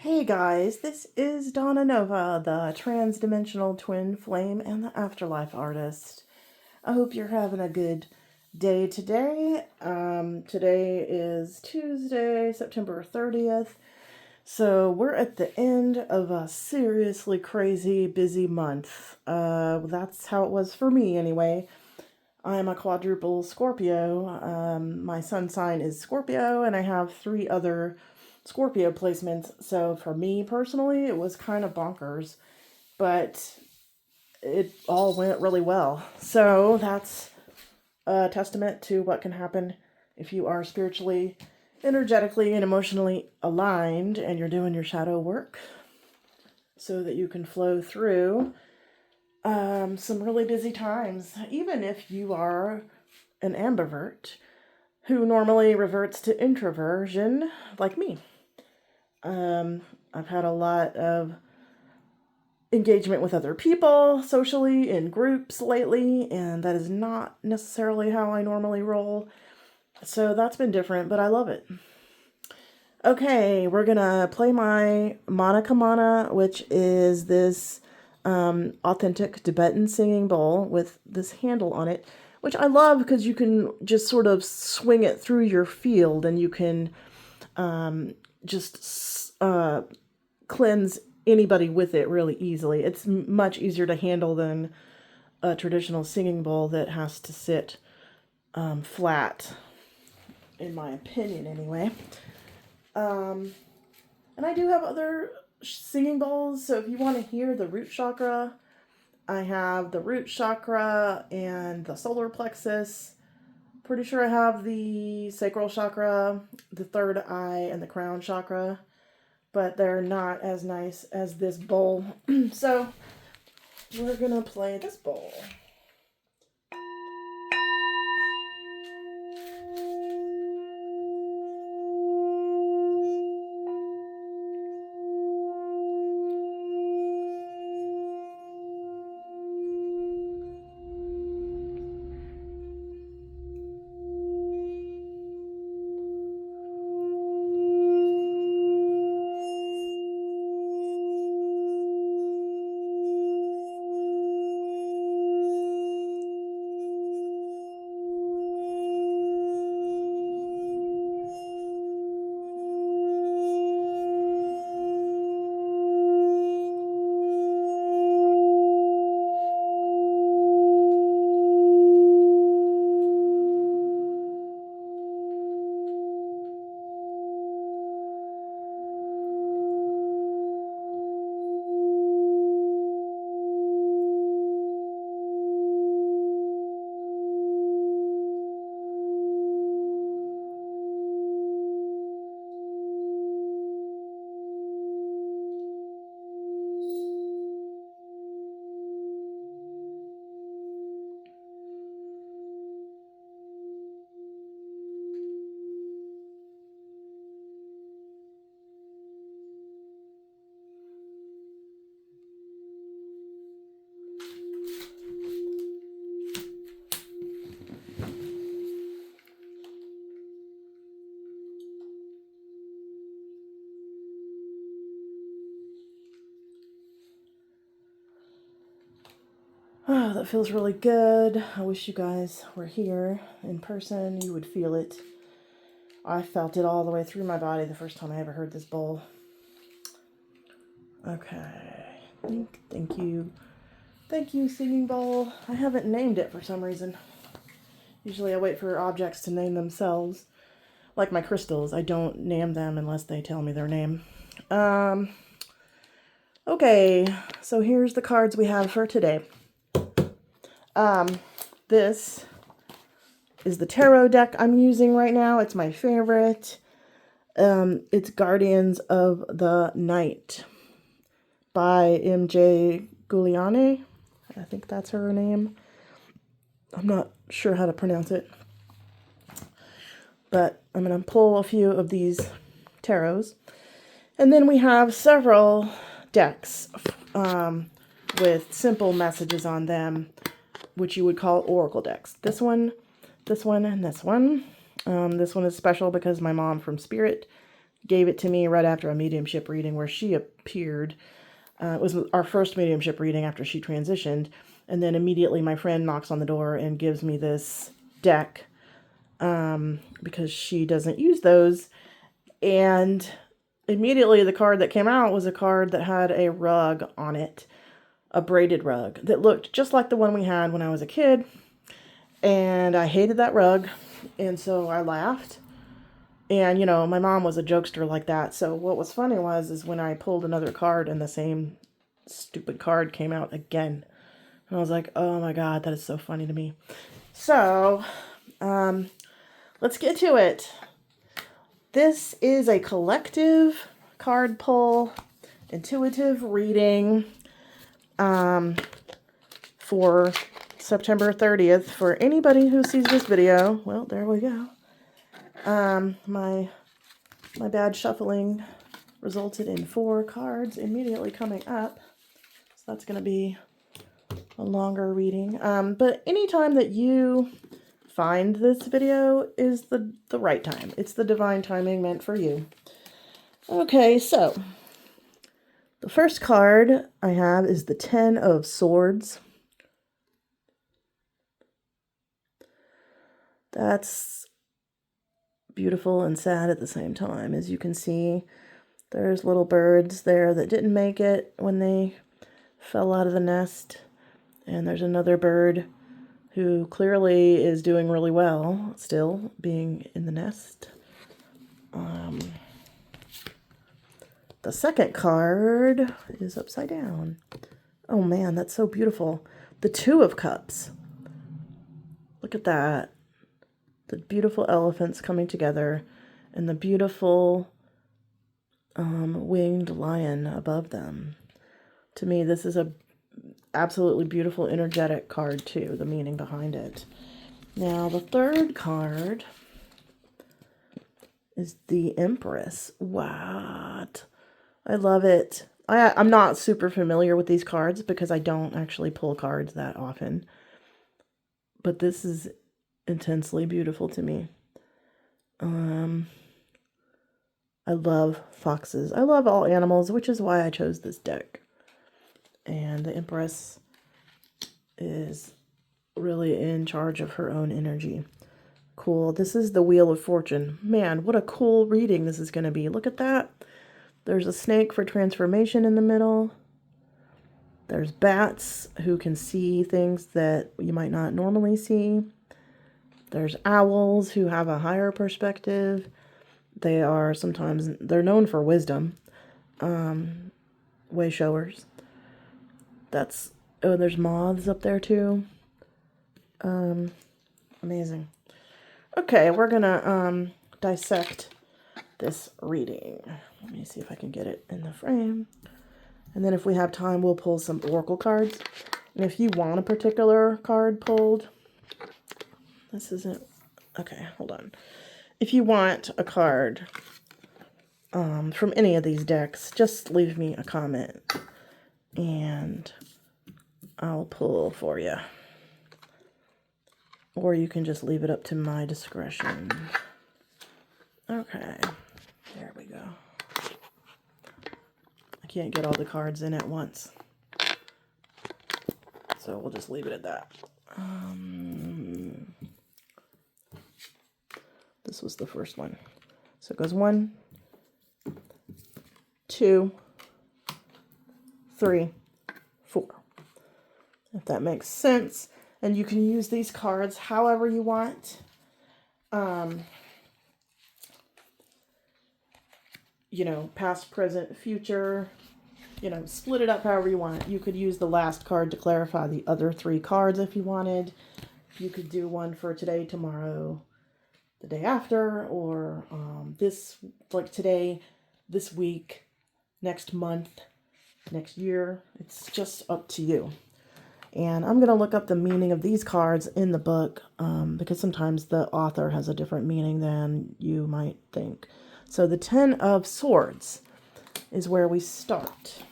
Hey guys, this is Donna Nova, the Transdimensional Twin Flame and the Afterlife Artist. I hope you're having a good day today. Today is Tuesday, September 30th. So we're at the end of a seriously crazy busy month. That's how it was for me anyway. I'm a quadruple Scorpio. My sun sign is Scorpio, and I have 3 other Scorpio placements. So for me personally, it was kind of bonkers, but it all went really well. So that's a testament to what can happen if you are spiritually, energetically, and emotionally aligned and you're doing your shadow work so that you can flow through some really busy times, even if you are an ambivert who normally reverts to introversion like me. I've had a lot of engagement with other people socially in groups lately, and that is not necessarily how I normally roll. So that's been different, but I love it. Okay, we're gonna play my Monica Mana, which is this authentic Tibetan singing bowl with this handle on it, which I love because you can just sort of swing it through your field and you can just cleanse anybody with it really easily. It's much easier to handle than a traditional singing bowl that has to sit flat, in my opinion anyway. And I do have other singing bowls, so if you want to hear the root chakra, I have the root chakra and the solar plexus. Pretty sure I have the sacral chakra, the third eye, and the crown chakra, but they're not as nice as this bowl. So we're gonna play this bowl. Oh, that feels really good. I wish you guys were here in person. You would feel it. I felt it all the way through my body the first time I ever heard this bowl. Okay. Thank you. Thank you, singing bowl. I haven't named it for some reason. Usually I wait for objects to name themselves. Like my crystals, I don't name them unless they tell me their name. Okay, so here's the cards we have for today. This is the tarot deck I'm using right now. It's my favorite. It's Guardians of the Night by M.J. Guliani. I think that's her name. I'm not sure how to pronounce it. But I'm going to pull a few of these tarots. And then we have several decks with simple messages on them, which you would call oracle decks. This one, and this one. This one is special because my mom from Spirit gave it to me right after a mediumship reading where she appeared. It was our first mediumship reading after she transitioned. And then immediately my friend knocks on the door and gives me this deck because she doesn't use those. And immediately the card that came out was a card that had a rug on it, a braided rug that looked just like the one we had when I was a kid. And I hated that rug. And so I laughed. And, you know, my mom was a jokester like that. So what was funny is when I pulled another card and the same stupid card came out again. And I was like, oh my God, that is so funny to me. So, let's get to it. This is a collective card pull, intuitive reading, for September 30th. For anybody who sees this video, well, there we go. My bad shuffling resulted in 4 cards immediately coming up. So that's going to be a longer reading. But anytime that you find this video is the right time. It's the divine timing meant for you. Okay, so the first card I have is the 10 of Swords. That's beautiful and sad at the same time. As you can see, there's little birds there that didn't make it when they fell out of the nest. And there's another bird who clearly is doing really well, still being in the nest. The second card is upside down. Oh man, that's so beautiful. The 2 of Cups. Look at that. The beautiful elephants coming together and the beautiful winged lion above them. To me, this is a absolutely beautiful energetic card too, the meaning behind it. Now the third card is the Empress. What? I love it. I'm not super familiar with these cards because I don't actually pull cards that often. But this is intensely beautiful to me. I love foxes. I love all animals, which is why I chose this deck. And the Empress is really in charge of her own energy. Cool. This is the Wheel of Fortune. Man, what a cool reading this is going to be. Look at that. There's a snake for transformation in the middle. There's bats who can see things that you might not normally see. There's owls who have a higher perspective. They're known for wisdom. Way showers. There's moths up there too. Amazing. Okay, we're gonna dissect this reading. Let me see if I can get it in the frame. And then if we have time, we'll pull some oracle cards. And if you want a particular card pulled, this isn't, okay, hold on. If you want a card from any of these decks, just leave me a comment and I'll pull for you. Or you can just leave it up to my discretion. Okay, there we go. I can't get all the cards in at once, so we'll just leave it at that. This was the first one. So it goes 1, 2, 3, 4. If that makes sense. And you can use these cards however you want. You know, past, present, future. You know, split it up however you want. You could use the last card to clarify the other 3 cards if you wanted. You could do one for today, tomorrow, the day after, or today, this week, next month, next year. It's just up to you. And I'm going to look up the meaning of these cards in the book because sometimes the author has a different meaning than you might think. So the 10 of Swords is where we start.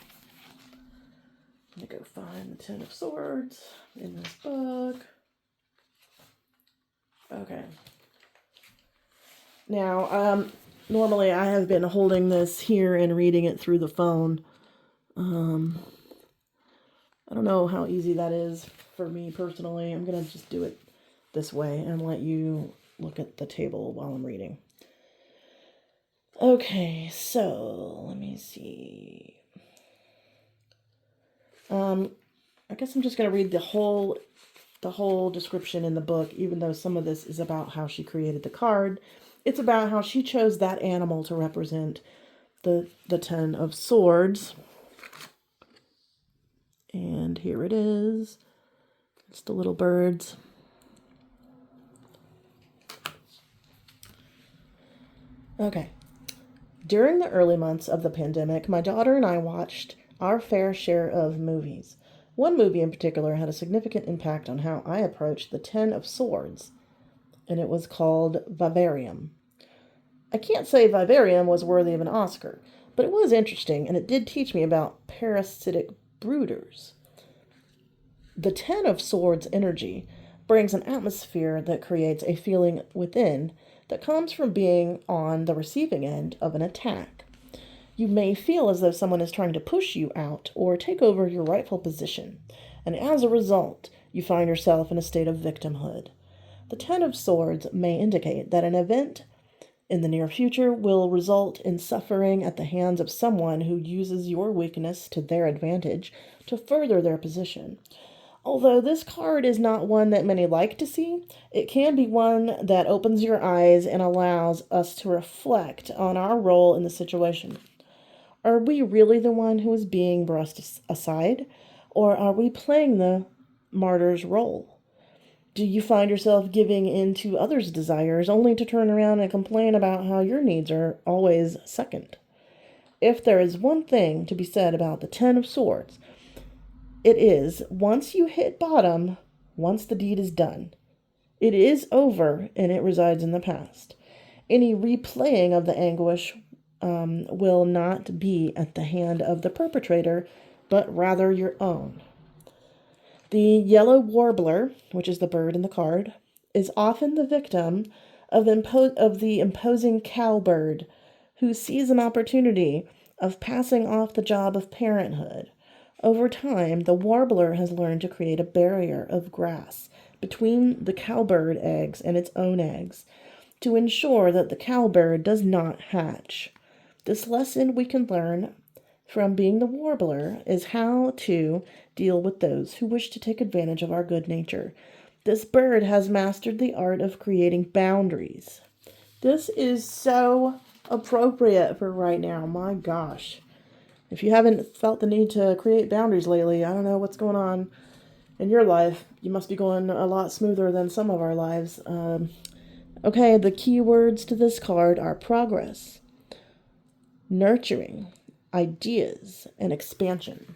Let me go find the 10 of Swords in this book. Okay. Now, Normally I have been holding this here and reading it through the phone. I don't know how easy that is for me personally. I'm going to just do it this way and let you look at the table while I'm reading. Okay, so let me see. I guess I'm just going to read the whole description in the book, even though some of this is about how she created the card. It's about how she chose that animal to represent the Ten of Swords. And here it is. It's the little birds. Okay. During the early months of the pandemic, my daughter and I watched our fair share of movies. One movie in particular had a significant impact on how I approached the Ten of Swords, and it was called Vivarium. I can't say Vivarium was worthy of an Oscar, but it was interesting, and it did teach me about parasitic brooders. The Ten of Swords energy brings an atmosphere that creates a feeling within that comes from being on the receiving end of an attack. You may feel as though someone is trying to push you out or take over your rightful position, and as a result, you find yourself in a state of victimhood. The Ten of Swords may indicate that an event in the near future will result in suffering at the hands of someone who uses your weakness to their advantage to further their position. Although this card is not one that many like to see, it can be one that opens your eyes and allows us to reflect on our role in the situation. Are we really the one who is being brushed aside, or are we playing the martyr's role? Do you find yourself giving in to others' desires only to turn around and complain about how your needs are always second? If there is one thing to be said about the Ten of Swords, it is, once you hit bottom, once the deed is done, it is over and it resides in the past. Any replaying of the anguish will not be at the hand of the perpetrator, but rather your own. The yellow warbler, which is the bird in the card, is often the victim of the imposing cowbird, who sees an opportunity of passing off the job of parenthood. Over time, the warbler has learned to create a barrier of grass between the cowbird eggs and its own eggs to ensure that the cowbird does not hatch. This lesson we can learn from being the warbler is how to deal with those who wish to take advantage of our good nature. This bird has mastered the art of creating boundaries. This is so appropriate for right now. My gosh. If you haven't felt the need to create boundaries lately, I don't know what's going on in your life. You must be going a lot smoother than some of our lives. Okay, the key words to this card are progress, nurturing, ideas, and expansion.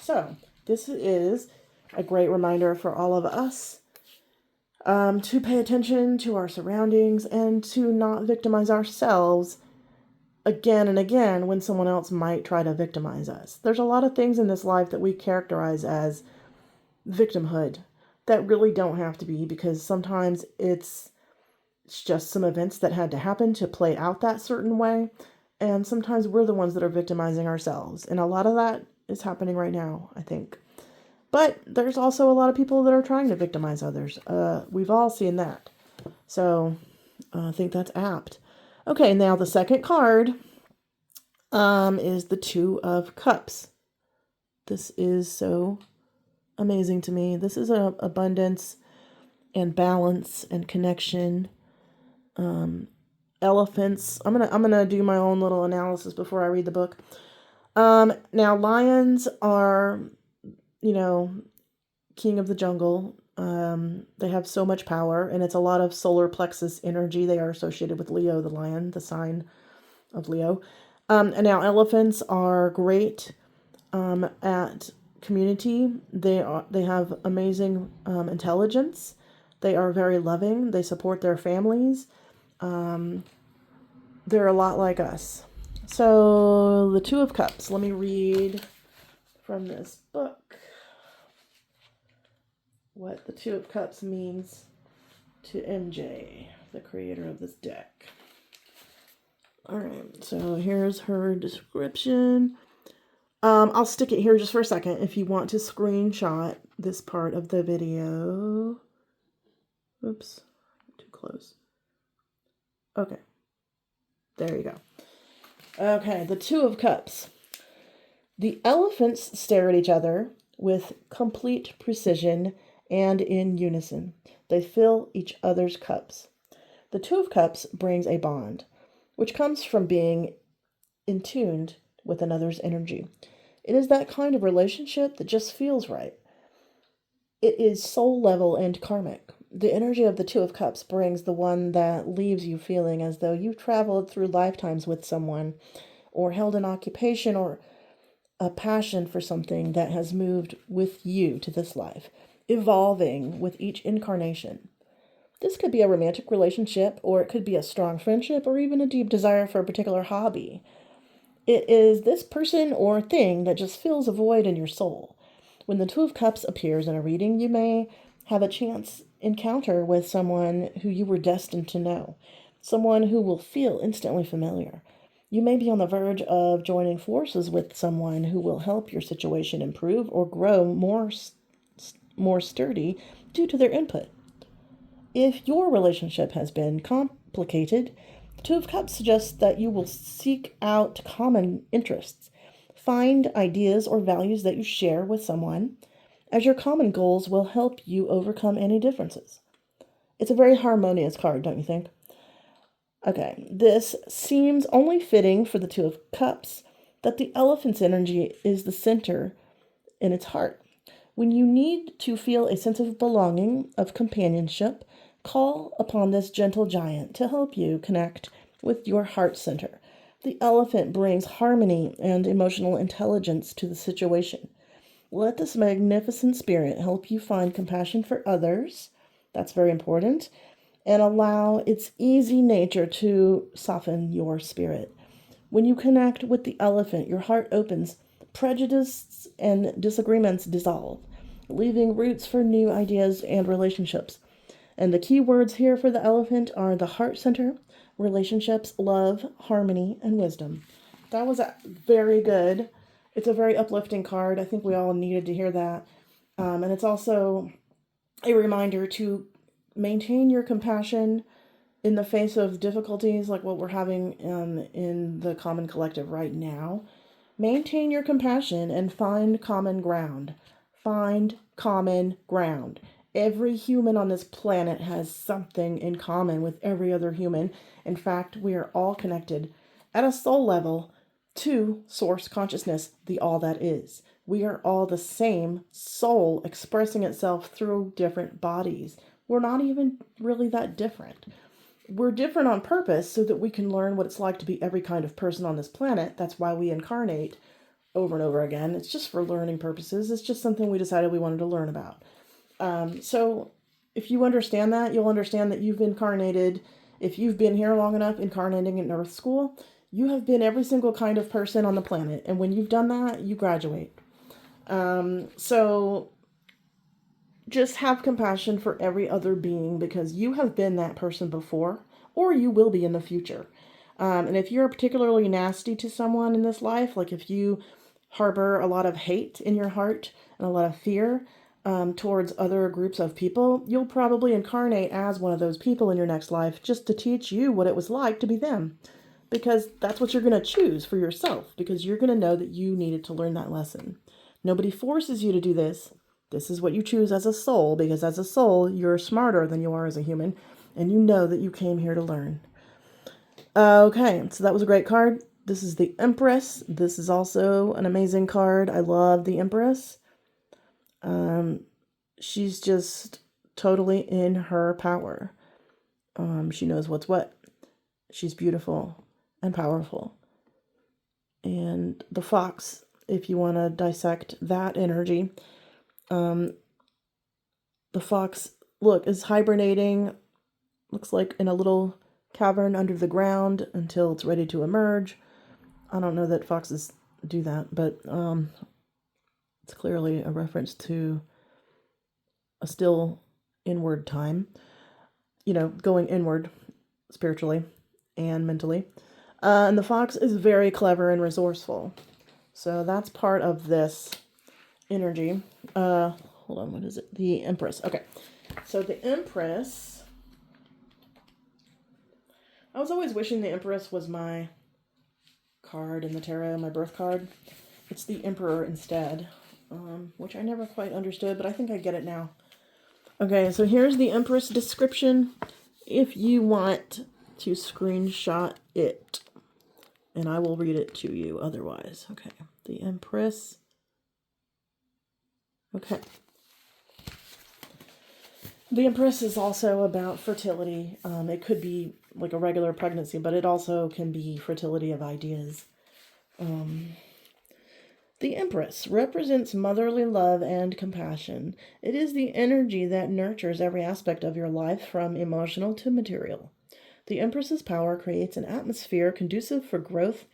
So, this is a great reminder for all of us to pay attention to our surroundings and to not victimize ourselves again and again when someone else might try to victimize us. There's a lot of things in this life that we characterize as victimhood that really don't have to be, because sometimes it's just some events that had to happen to play out that certain way, and sometimes we're the ones that are victimizing ourselves, and a lot of that is happening right now, I think. But there's also a lot of people that are trying to victimize others. We've all seen that, so I think that's apt. Okay, now the second card is the Two of Cups. This is so amazing to me. This is abundance and balance and connection. Elephants. I'm gonna do my own little analysis before I read the book. Now lions are, king of the jungle. They have so much power, and it's a lot of solar plexus energy. They are associated with Leo, the lion, the sign of Leo. And now elephants are great at community. They have amazing intelligence. They are very loving. They support their families. They're a lot like us. So the Two of Cups. Let me read from this book what the Two of Cups means to MJ, the creator of this deck. All right, so here's her description. I'll stick it here just for a second if you want to screenshot this part of the video. Oops, too close. Okay, there you go. Okay, the Two of Cups. The elephants stare at each other with complete precision and in unison. They fill each other's cups. The Two of Cups brings a bond, which comes from being in tuned with another's energy. It is that kind of relationship that just feels right. It is soul level and karmic. The energy of the Two of Cups brings the one that leaves you feeling as though you've traveled through lifetimes with someone, or held an occupation or a passion for something that has moved with you to this life, evolving with each incarnation. This could be a romantic relationship, or it could be a strong friendship, or even a deep desire for a particular hobby. It is this person or thing that just fills a void in your soul. When the Two of Cups appears in a reading, you may have a chance encounter with someone who you were destined to know, someone who will feel instantly familiar. You may be on the verge of joining forces with someone who will help your situation improve or grow more sturdy due to their input. If your relationship has been complicated, the Two of Cups suggests that you will seek out common interests. Find ideas or values that you share with someone, as your common goals will help you overcome any differences. It's a very harmonious card, don't you think? Okay, this seems only fitting for the Two of Cups, that the elephant's energy is the center in its heart. When you need to feel a sense of belonging, of companionship, call upon this gentle giant to help you connect with your heart center. The elephant brings harmony and emotional intelligence to the situation. Let this magnificent spirit help you find compassion for others. That's very important. And allow its easy nature to soften your spirit. When you connect with the elephant, your heart opens, prejudices and disagreements dissolve, leaving roots for new ideas and relationships. And the key words here for the elephant are the heart center, relationships, love, harmony, and wisdom. That was very good. It's a very uplifting card. I think we all needed to hear that. And it's also a reminder to maintain your compassion in the face of difficulties like what we're having in the common collective right now. Maintain your compassion and find common ground. Find common ground. Every human on this planet has something in common with every other human. In fact, we are all connected at a soul level to source consciousness, the all that is. We are all the same soul expressing itself through different bodies. We're not even really that different. We're different on purpose so that we can learn what it's like to be every kind of person on this planet. That's why we incarnate over and over again. It's just for learning purposes. It's just something we decided we wanted to learn about. So if you understand that, you'll understand that you've incarnated. If you've been here long enough incarnating in Earth School, you have been every single kind of person on the planet. And when you've done that, you graduate. So just have compassion for every other being because you have been that person before, or you will be in the future. And if you're particularly nasty to someone in this life, like if you harbor a lot of hate in your heart and a lot of fear towards other groups of people, you'll probably incarnate as one of those people in your next life just to teach you what it was like to be them. Because that's what you're going to choose for yourself, because you're going to know that you needed to learn that lesson. Nobody forces you to do this. This is what you choose as a soul, because as a soul, you're smarter than you are as a human, and you know that you came here to learn. Okay, so that was a great card. This is the Empress. This is also an amazing card. I love the Empress. She's just totally in her power. She knows what's what. She's beautiful and powerful. And the fox, if you want to dissect that energy, the fox, look, is hibernating, looks like in a little cavern under the ground until it's ready to emerge. I don't know that foxes do that, but it's clearly a reference to a still inward time, going inward spiritually and mentally. And the fox is very clever and resourceful. So that's part of this energy. Hold on, what is it? The Empress. Okay. So the Empress, I was always wishing the Empress was my card in the tarot, my birth card. It's the Emperor instead, which I never quite understood, but I think I get it now. Okay, so here's the Empress description if you want to screenshot it, and I will read it to you otherwise. Okay, the Empress. Okay. The Empress is also about fertility. It could be like a regular pregnancy, but it also can be fertility of ideas. The Empress represents motherly love and compassion. It is the energy that nurtures every aspect of your life, from emotional to material. The Empress's power creates an atmosphere conducive for growth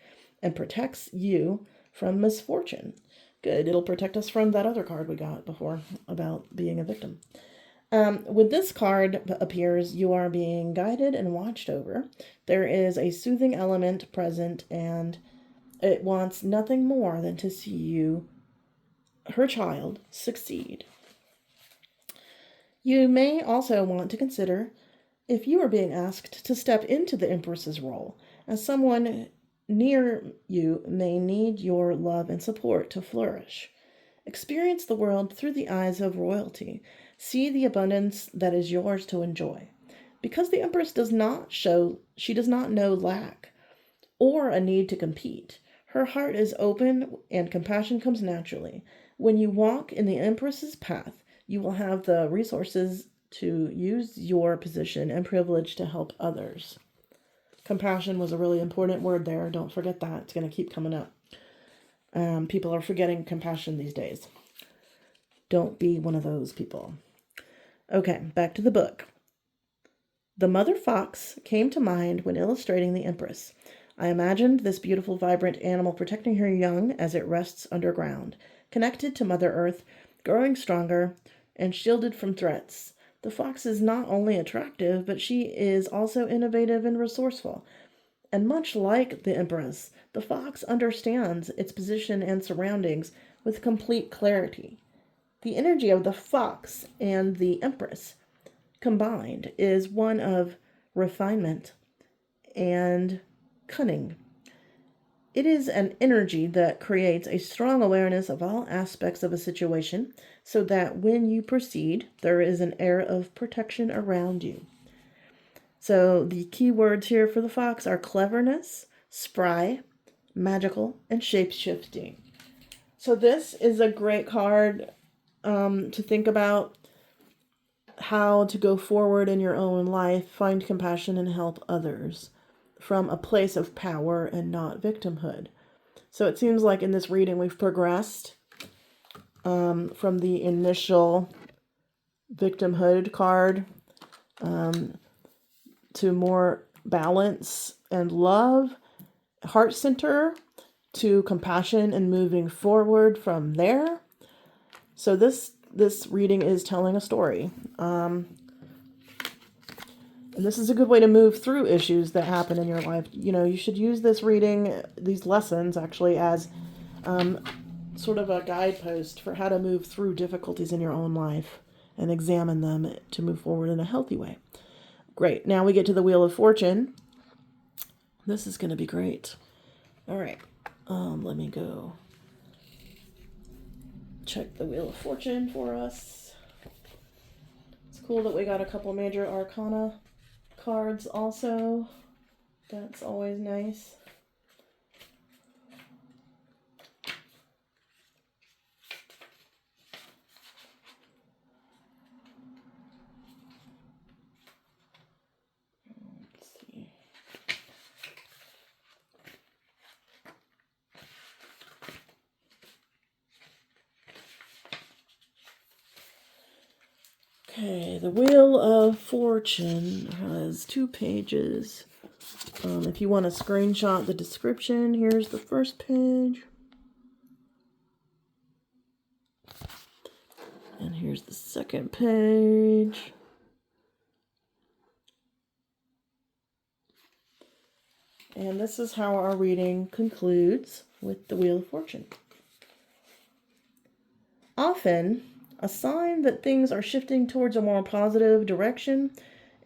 and protects you from misfortune. Good, it'll protect us from that other card we got before about being a victim. When this card appears, you are being guided and watched over. There is a soothing element present, and it wants nothing more than to see you, her child, succeed. You may also want to consider if you are being asked to step into the Empress's role, as someone near you may need your love and support to flourish. Experience the world through the eyes of royalty. See the abundance that is yours to enjoy. Because the Empress does not know lack or a need to compete. Her heart is open and compassion comes naturally. When you walk in the Empress's path, you will have the resources to use your position and privilege to help others. Compassion was a really important word there. Don't forget that. It's going to keep coming up. People are forgetting compassion these days. Don't be one of those people. Okay, back to the book. The mother fox came to mind when illustrating the Empress. I imagined this beautiful, vibrant animal protecting her young as it rests underground, connected to Mother Earth, growing stronger, and shielded from threats. The fox is not only attractive, but she is also innovative and resourceful. And much like the Empress, the fox understands its position and surroundings with complete clarity. The energy of the fox and the Empress combined is one of refinement and cunning. It is an energy that creates a strong awareness of all aspects of a situation, so that when you proceed, there is an air of protection around you. So the key words here for the fox are cleverness, spry, magical, and shape-shifting. So this is a great card to think about how to go forward in your own life, find compassion, and help others from a place of power and not victimhood. So it seems like in this reading we've progressed from the initial victimhood card to more balance and love, heart center, to compassion and moving forward from there. So this reading is telling a story. And this is a good way to move through issues that happen in your life. You know, you should use this reading, these lessons actually, as sort of a guidepost for how to move through difficulties in your own life and examine them to move forward in a healthy way. Great. Now we get to the Wheel of Fortune. This is going to be great. All right. Let me go check the Wheel of Fortune for us. It's cool that we got a couple major arcana cards also. That's always nice. Let's see. Okay, the Wheel of Fortune has 2 pages. If you want to screenshot the description, here's the first page. And here's the second page. And this is how our reading concludes with the Wheel of Fortune. Often, a sign that things are shifting towards a more positive direction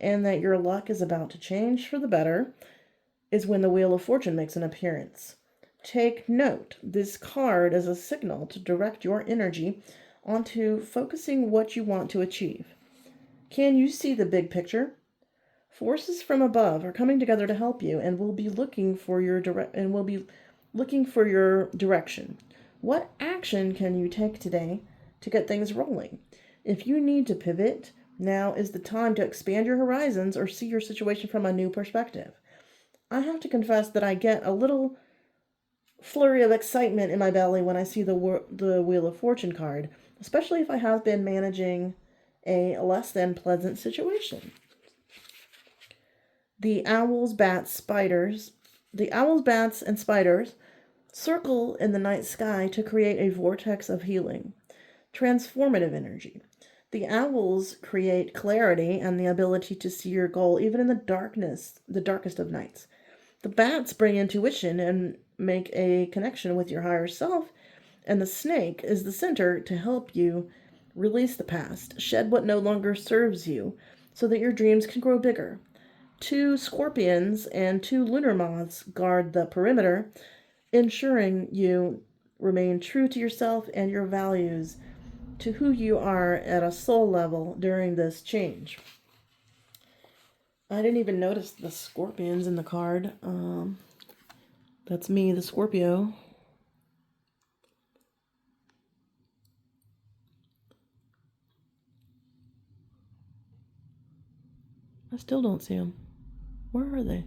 and that your luck is about to change for the better is when the Wheel of Fortune makes an appearance. Take note, this card is a signal to direct your energy onto focusing what you want to achieve. Can you see the big picture? Forces from above are coming together to help you and will be looking for your direction. What action can you take today to get things rolling? If you need to pivot, now is the time to expand your horizons or see your situation from a new perspective. I have to confess that I get a little flurry of excitement in my belly when I see the Wheel of Fortune card, especially if I have been managing a less than pleasant situation. The owls, bats, and spiders circle in the night sky to create a vortex of healing, transformative energy. The owls create clarity and the ability to see your goal even in the darkest of nights. The bats bring intuition and make a connection with your higher self, and the snake is the center to help you release the past, shed what no longer serves you, so that your dreams can grow bigger. 2 scorpions and 2 lunar moths guard the perimeter, ensuring you remain true to yourself and your values, to who you are at a soul level during this change. I didn't even notice the scorpions in the card. That's me, the Scorpio. I still don't see them. Where are they?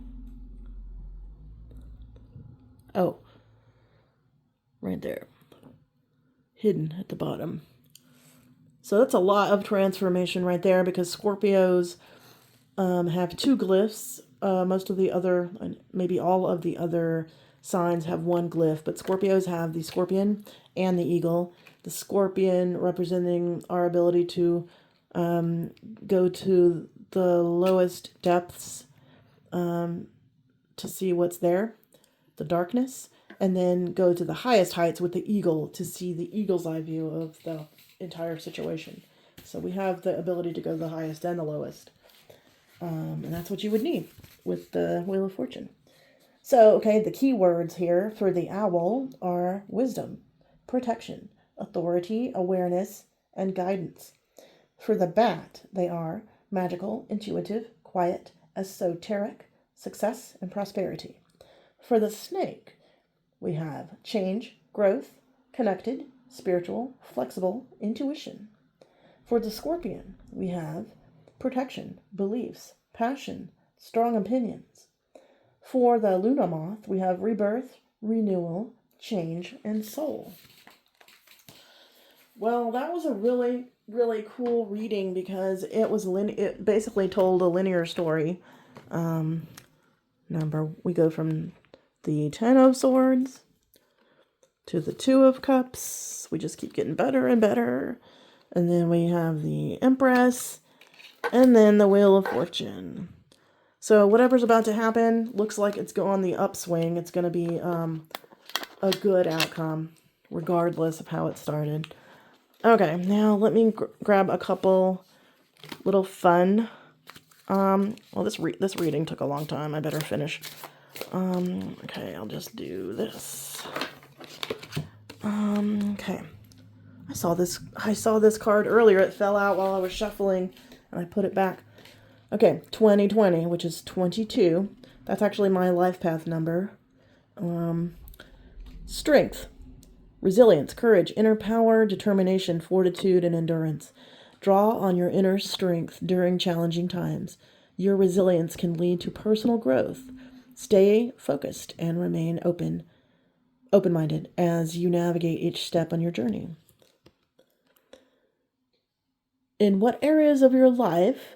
Oh, right there. Hidden at the bottom. So that's a lot of transformation right there, because Scorpios have 2 glyphs. Most of the other, maybe all of the other signs have 1 glyph, but Scorpios have the scorpion and the eagle. The scorpion representing our ability to go to the lowest depths to see what's there, the darkness, and then go to the highest heights with the eagle to see the eagle's eye view of the entire situation. So we have the ability to go to the highest and the lowest. And that's what you would need with the Wheel of Fortune. So, okay, the key words here for the owl are wisdom, protection, authority, awareness, and guidance. For the bat, they are magical, intuitive, quiet, esoteric, success, and prosperity. For the snake, we have change, growth, connected, spiritual, flexible, intuition. For the scorpion, we have protection, beliefs, passion, strong opinions. For the Luna Moth, we have rebirth, renewal, change, and soul. Well, that was a really, really cool reading, because it basically told a linear story. We go from the 10 of Swords to the 2 of Cups. We just keep getting better and better. And then we have the Empress, and then the Wheel of Fortune. So whatever's about to happen looks like it's on the upswing. It's going to be a good outcome, regardless of how it started. Okay, now let me grab a couple little fun. Well, this reading took a long time. I better finish. Okay, I'll just do this. Okay. I saw this card earlier. It fell out while I was shuffling, and I put it back. Okay, 2020, which is 22. That's actually my life path number. Strength, resilience, courage, inner power, determination, fortitude, and endurance. Draw on your inner strength during challenging times. Your resilience can lead to personal growth. Stay focused and remain open-minded as you navigate each step on your journey. In what areas of your life,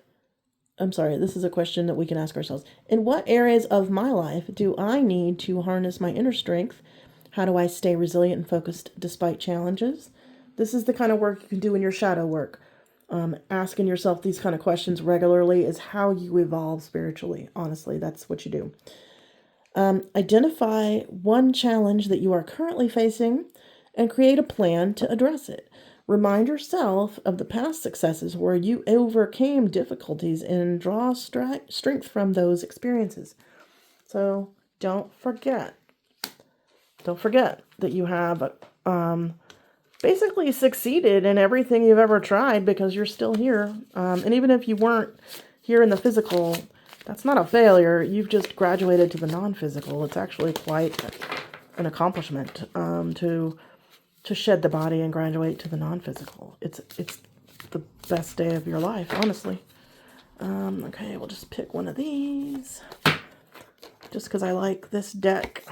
this is a question that we can ask ourselves. In what areas of my life do I need to harness my inner strength? How do I stay resilient and focused despite challenges? This is the kind of work you can do in your shadow work. Asking yourself these kind of questions regularly is how you evolve spiritually. Honestly, that's what you do. Identify one challenge that you are currently facing and create a plan to address it. Remind yourself of the past successes where you overcame difficulties and draw strength from those experiences. So don't forget that you have basically succeeded in everything you've ever tried because you're still here. And even if you weren't here in the physical, that's not a failure. You've just graduated to the non-physical. It's actually quite an accomplishment to shed the body and graduate to the non-physical. It's the best day of your life, honestly. Okay, we'll just pick one of these. Just because I like this deck.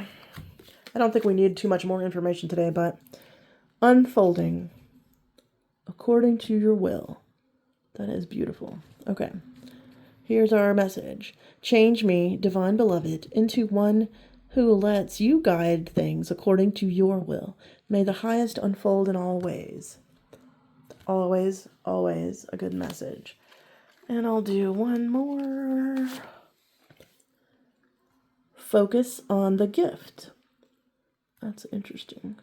I don't think we need too much more information today, but unfolding according to your will. That is beautiful. Okay, here's our message. Change me, divine beloved, into one who lets you guide things according to your will. May the highest unfold in all ways. Always, always a good message. And I'll do one more. Focus on the gift. That's interesting.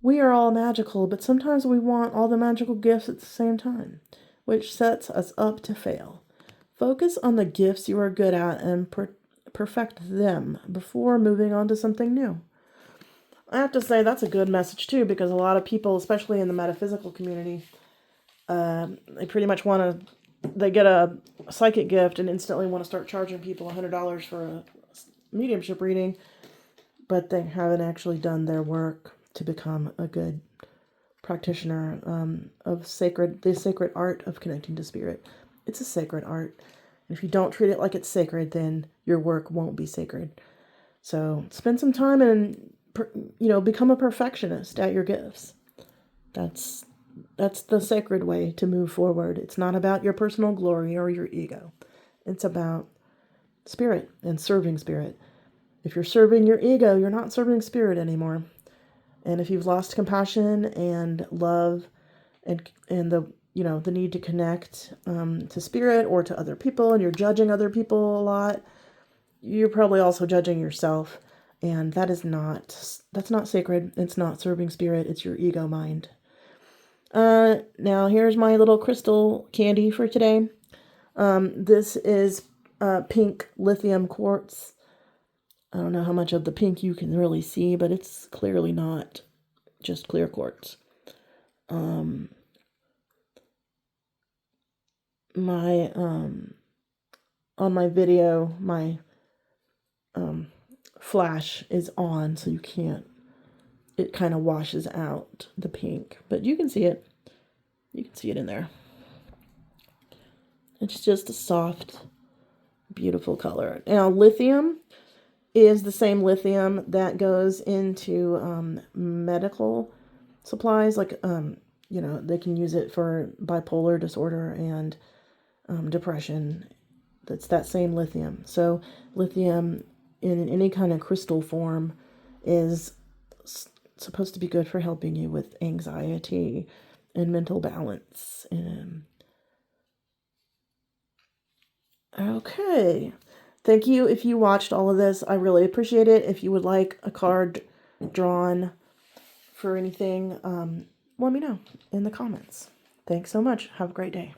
We are all magical, but sometimes we want all the magical gifts at the same time, which sets us up to fail. Focus on the gifts you are good at and perfect them before moving on to something new. I have to say that's a good message too, because a lot of people, especially in the metaphysical community, they pretty much they get a psychic gift and instantly want to start charging people $100 for a mediumship reading, but they haven't actually done their work to become a good practitioner of the sacred art of connecting to spirit. It's a sacred art. And if you don't treat it like it's sacred, then your work won't be sacred. So spend some time and, become a perfectionist at your gifts. That's the sacred way to move forward. It's not about your personal glory or your ego. It's about spirit and serving spirit. If you're serving your ego, you're not serving spirit anymore. And if you've lost compassion and love and the need to connect to spirit or to other people, and you're judging other people a lot, you're probably also judging yourself. And that's not sacred. It's not serving spirit. It's your ego mind. Now here's my little crystal candy for today. This is pink lithium quartz. I don't know how much of the pink you can really see, but it's clearly not just clear quartz. On my video, my flash is on, so you can't. It kind of washes out the pink, but you can see it. You can see it in there. It's just a soft, beautiful color. Now, lithium is the same lithium that goes into medical supplies. Like, they can use it for bipolar disorder and depression. That's that same lithium. So lithium in any kind of crystal form is supposed to be good for helping you with anxiety and mental balance. Okay. Thank you if you watched all of this. I really appreciate it. If you would like a card drawn for anything, let me know in the comments. Thanks so much. Have a great day.